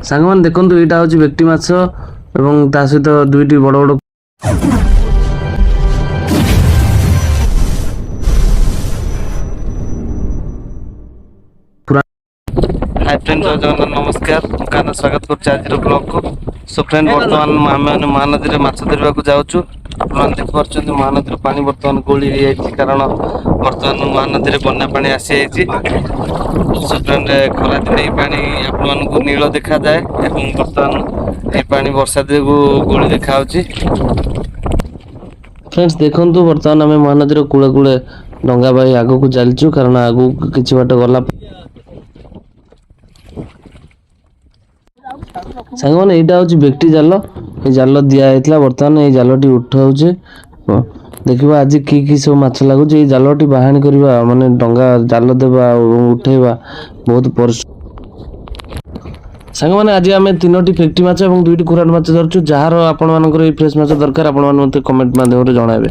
ସାଙ୍ଗମାନେ ଦେଖନ୍ତୁ ଏଇଟା ହେଉଛି ଭେକ୍ଟି ମାଛ ଏବଂ ତା ସହିତ ଦୁଇଟି ବଡ଼ ବଡ଼ हाय फ्रेंड जय जगन्नाथ नमस्कार काना स्वागत करुच्छे आज ब्लॉग को। सो फ्रेंड बर्तमान आम मैंने महानदी में माछ धरवा जाऊँ। आपने देखिए महानदी पानी बर्तमान गोली कारण बर्तमान महानदी में बन्या पानी आसी सो फ्रेंड खरा दिन ये पानी आपको नील देखा जाए बर्तमान ये पानी वर्षा दिन को गोली देखा। फ्रेंड्स देखु बर्तमान आम महानदी कूले कूले डंगा भाई आग को चलचु कारण आग किसी बाट गला सांग मैंने यहाँ हूँ बेक्टी जाल ये जाल दिखाई बर्तमान ये जालटी उठाऊे देखा आज कि सब माछ लगुच ये जालटी बाहाणी करवा माने डंगा जाल देवा उठेवा बहुत परिश्रम। सांग मैंने आज आम 3टी फेक्टी माछ और 2टी कुराट माछ धरचु जार आपण फ्रेश माछ दरकार आपण कमेंट माध्यम जनइबे।